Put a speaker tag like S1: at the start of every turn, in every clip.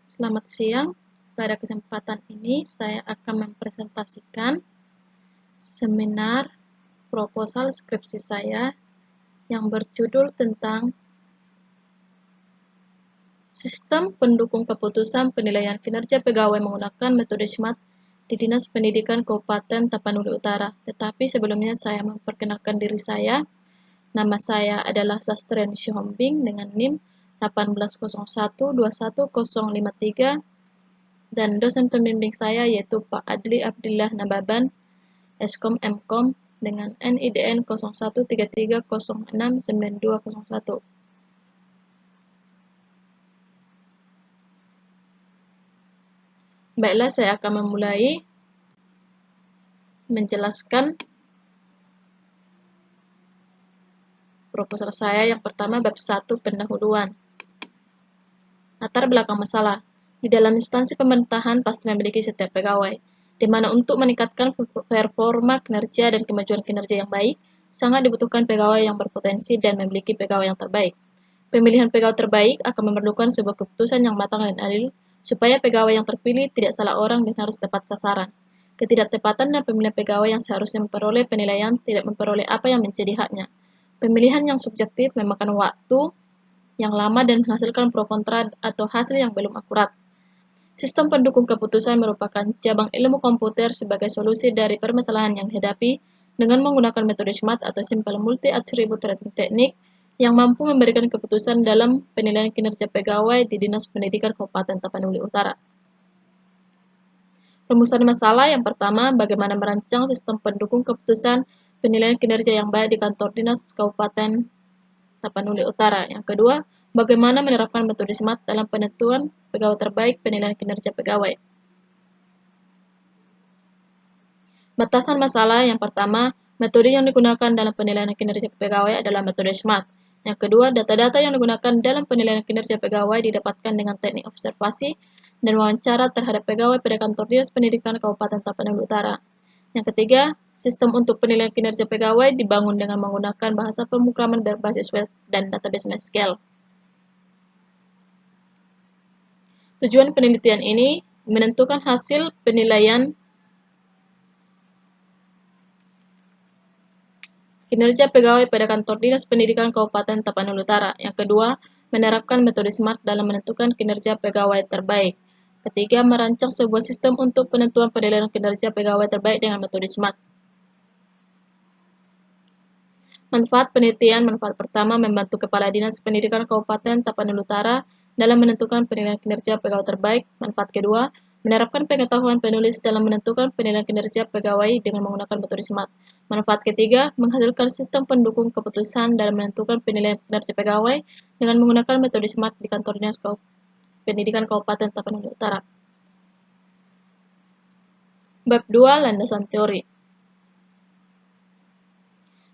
S1: Selamat siang. Pada kesempatan ini saya akan mempresentasikan seminar proposal skripsi saya yang berjudul tentang Sistem Pendukung Keputusan Penilaian Kinerja Pegawai menggunakan metode SMART di Dinas Pendidikan Kabupaten Tapanuli Utara. Tetapi sebelumnya saya memperkenalkan diri saya. Nama saya adalah Sastriani Sihombing dengan NIM 180121053 dan dosen pembimbing saya yaitu Pak Adli Abdillah Nababan, Eskom Mkom dengan NIDN 0133069201. Baiklah, saya akan memulai menjelaskan proposal saya. Yang pertama, bab 1 pendahuluan. Latar belakang masalah. Di dalam instansi pemerintahan pasti memiliki setiap pegawai, di mana untuk meningkatkan performa kinerja dan kemajuan kinerja yang baik, sangat dibutuhkan pegawai yang berpotensi dan memiliki pegawai yang terbaik. Pemilihan pegawai terbaik akan memerlukan sebuah keputusan yang matang dan adil, supaya pegawai yang terpilih tidak salah orang dan harus tepat sasaran. Ketidaktepatan dan pemilihan pegawai yang seharusnya memperoleh penilaian tidak memperoleh apa yang menjadi haknya. Pemilihan yang subjektif memakan waktu yang lama dan menghasilkan pro kontra atau hasil yang belum akurat. Sistem pendukung keputusan merupakan cabang ilmu komputer sebagai solusi dari permasalahan yang dihadapi dengan menggunakan metode SMART atau Simple Multi-Attribute Rating Technique yang mampu memberikan keputusan dalam penilaian kinerja pegawai di Dinas Pendidikan Kabupaten Tapanuli Utara. Rumusan masalah yang pertama, bagaimana merancang sistem pendukung keputusan penilaian kinerja yang baik di kantor Dinas Kabupaten Tapanuli Utara. Yang kedua, bagaimana menerapkan metode SMART dalam penentuan pegawai terbaik penilaian kinerja pegawai. Batasan masalah yang pertama, metode yang digunakan dalam penilaian kinerja pegawai adalah metode SMART. Yang kedua, data-data yang digunakan dalam penilaian kinerja pegawai didapatkan dengan teknik observasi dan wawancara terhadap pegawai pada kantor Dinas Pendidikan Kabupaten Tapanuli Utara. Yang ketiga, sistem untuk penilaian kinerja pegawai dibangun dengan menggunakan bahasa pemrograman berbasis web dan database MySQL. Tujuan penelitian ini menentukan hasil penilaian kinerja pegawai pada kantor Dinas Pendidikan Kabupaten Tapanuli Utara. Yang kedua, menerapkan metode SMART dalam menentukan kinerja pegawai terbaik. Ketiga, merancang sebuah sistem untuk penentuan penilaian kinerja pegawai terbaik dengan metode SMART. Manfaat penelitian. Manfaat pertama, membantu Kepala Dinas Pendidikan Kabupaten Tapanuli Utara dalam menentukan penilaian kinerja pegawai terbaik. Manfaat kedua, menerapkan pengetahuan penulis dalam menentukan penilaian kinerja pegawai dengan menggunakan metode SMART. Manfaat ketiga, menghasilkan sistem pendukung keputusan dalam menentukan penilaian kinerja pegawai dengan menggunakan metode SMART di kantor Dinas Pendidikan Kabupaten Tapanuli Utara. Bab 2, landasan teori.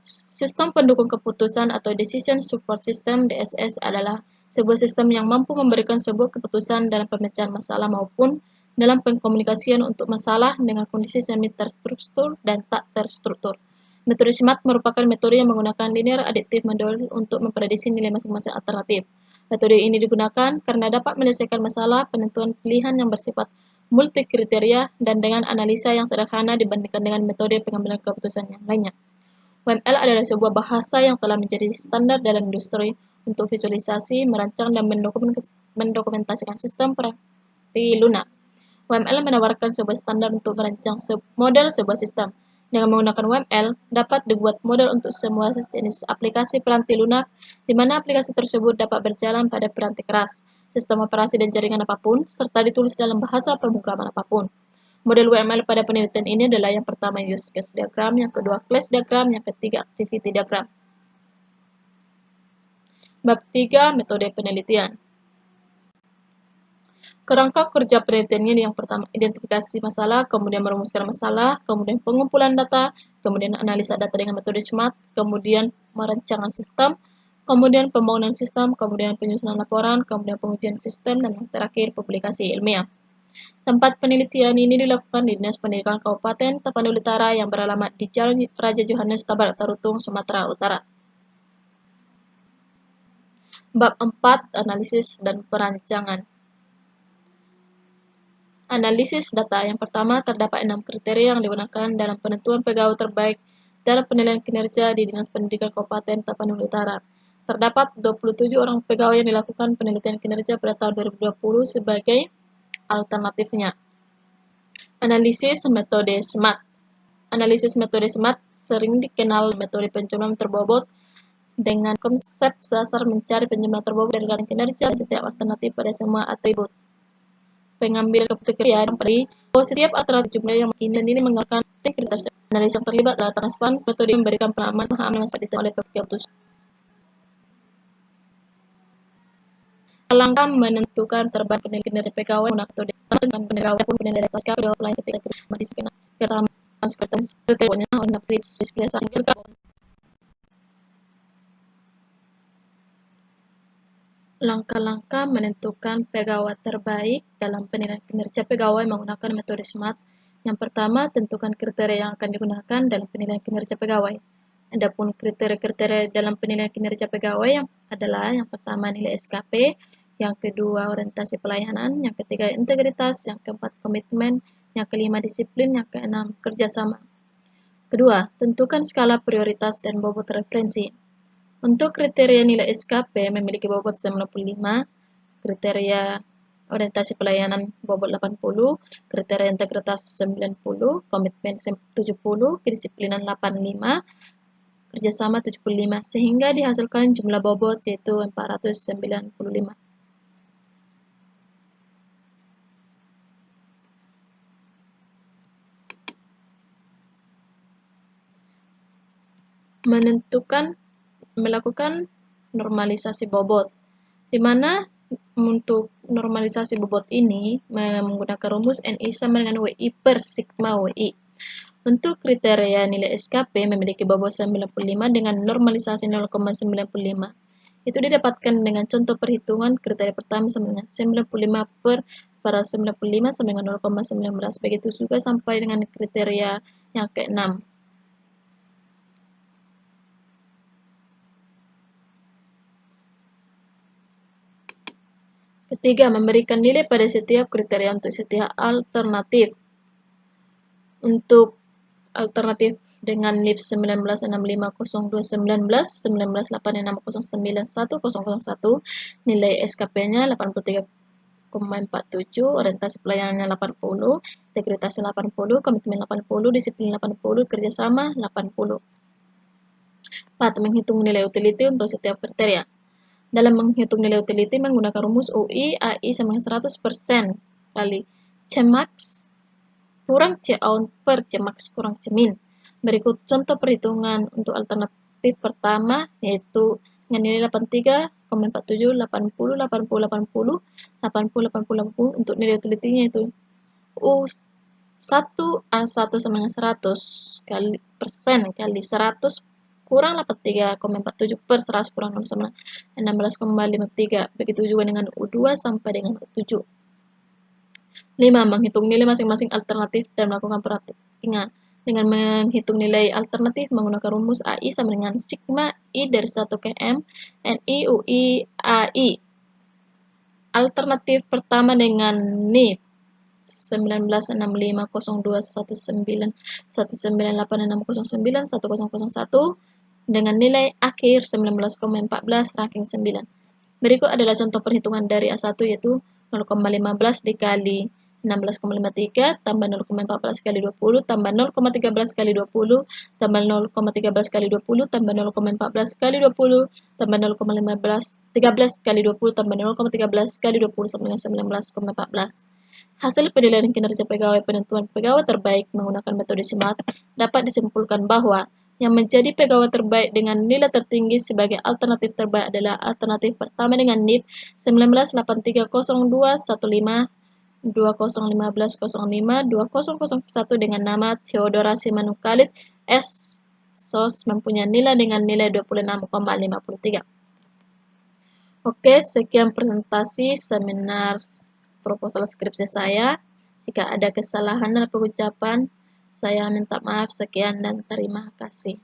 S1: Sistem pendukung keputusan atau Decision Support System (DSS) adalah sebuah sistem yang mampu memberikan sebuah keputusan dalam pemecahan masalah maupun dalam pengkomunikasian untuk masalah dengan kondisi semi terstruktur dan tak terstruktur. Metode SMART merupakan metode yang menggunakan linear additive model untuk memprediksi nilai masing-masing alternatif. Metode ini digunakan karena dapat menyelesaikan masalah penentuan pilihan yang bersifat multi kriteria dan dengan analisa yang sederhana dibandingkan dengan metode pengambilan keputusan yang lainnya. UML adalah sebuah bahasa yang telah menjadi standar dalam industri untuk visualisasi, merancang, dan mendokumentasikan sistem perangkat lunak. UML menawarkan sebuah standar untuk merancang model sebuah sistem. Dengan menggunakan UML, dapat dibuat model untuk semua jenis aplikasi peranti lunak, di mana aplikasi tersebut dapat berjalan pada peranti keras, sistem operasi dan jaringan apapun, serta ditulis dalam bahasa pemrograman apapun. Model UML pada penelitian ini adalah yang pertama use case diagram, yang kedua class diagram, yang ketiga activity diagram. Bab 3, metode penelitian. Kerangka kerja penelitian ini yang pertama identifikasi masalah, kemudian merumuskan masalah, kemudian pengumpulan data, kemudian analisa data dengan metode SMART, kemudian merancangan sistem, kemudian pembangunan sistem, kemudian penyusunan laporan, kemudian pengujian sistem, dan yang terakhir publikasi ilmiah. Tempat penelitian ini dilakukan di Dinas Pendidikan Kabupaten Tapanuli Utara yang beralamat di Jalan Raja Johannes Tabarat Tarutung, Sumatera Utara. Bab 4, analisis dan perancangan. Analisis data. Yang pertama, terdapat 6 kriteria yang digunakan dalam penentuan pegawai terbaik dalam penilaian kinerja di Dinas Pendidikan Kabupaten Tapanuli Utara. Terdapat 27 orang pegawai yang dilakukan penelitian kinerja pada tahun 2020 sebagai alternatifnya. Analisis metode SMART. Analisis metode SMART sering dikenal metode penjumlahan terbobot dengan konsep dasar mencari penjumlahan terbobot dari data kinerja setiap alternatif pada semua atribut. Pengambil keputusan dari bahwa setiap alternatif jumlah yang mungkin dan ini menggunakan kriteria analisa yang terlibat adalah transparan metode yang memberikan pengalaman paham yang diterima oleh keputusan. Langkah menentukan terbaik penilaian kinerja pegawai menggunakan metode dengan pegawai pun penilaian atas pegawai lain ketika disiplin bersama sekretaris kriteria oleh disiplin sambil. Langkah-langkah menentukan pegawai terbaik dalam penilaian kinerja pegawai menggunakan metode SMART. Yang pertama, tentukan kriteria yang akan digunakan dalam penilaian kinerja pegawai. Adapun kriteria-kriteria dalam penilaian kinerja pegawai adalah yang pertama nilai SKP, yang kedua orientasi pelayanan, yang ketiga integritas, yang keempat komitmen, yang kelima disiplin, yang keenam kerjasama. Kedua, tentukan skala prioritas dan bobot referensi. Untuk kriteria nilai SKP memiliki bobot 95, kriteria orientasi pelayanan bobot 80, kriteria integritas 90, komitmen 70, kedisiplinan 85, kerjasama 75, sehingga dihasilkan jumlah bobot yaitu 495. Melakukan normalisasi bobot, di mana untuk normalisasi bobot ini menggunakan rumus NI sama dengan WI per sigma WI. Untuk kriteria nilai SKP memiliki bobot 95 dengan normalisasi 0,95. Itu didapatkan dengan contoh perhitungan kriteria pertama sama dengan 95 per 495 sama dengan 0,19. Begitu juga sampai dengan kriteria yang ke-6. Ketiga, memberikan nilai pada setiap kriteria untuk setiap alternatif. Untuk alternatif dengan NIP 19650219, 1986091001, nilai SKP-nya 83,47, orientasi pelayanannya 80, integritasnya 80, komitmen 80, disiplin 80, kerjasama 80. 4. Menghitung nilai utility untuk setiap kriteria. Dalam menghitung nilai utility menggunakan rumus UI AI sama 100% kali Cmax kurang Cout per Cmax kurang Cmin. Berikut contoh perhitungan untuk alternatif pertama yaitu dengan nilai 83,47, 80, 80, 80, 80, 80, 80 untuk nilai utility-nya itu U1 A1 sama dengan 100 kali persen kali 100 kurang 83,47 per 100 kurang 0 sama 16,53. Begitu juga dengan U2 sampai dengan U7. 5. Menghitung nilai masing-masing alternatif dan melakukan perbandingan. Dengan menghitung nilai alternatif menggunakan rumus AI sama dengan sigma I dari 1 ke M NI UI AI. Alternatif pertama dengan NIP 196502191986091001 dengan nilai akhir 19,14 ranking 9. Berikut adalah contoh perhitungan dari A1 yaitu 0,15 dikali 16,53 tambah 0,14 kali 20 tambah 0,13 kali 20 tambah 0,13 kali 20 tambah 0,14 kali 20 tambah 0,13 kali 20 tambah 0,13 kali 20 sama dengan 19,14. Hasil penilaian kinerja pegawai penentuan pegawai terbaik menggunakan metode SMART dapat disimpulkan bahwa yang menjadi pegawai terbaik dengan nilai tertinggi sebagai alternatif terbaik adalah alternatif pertama dengan NIP 19830215 201505 2001 dengan nama Theodora Simanukhalid S. SOS mempunyai nilai dengan nilai 26,53. Oke, sekian presentasi seminar proposal skripsi saya. Jika ada kesalahan dalam pengucapan, saya minta maaf. Sekian dan terima kasih.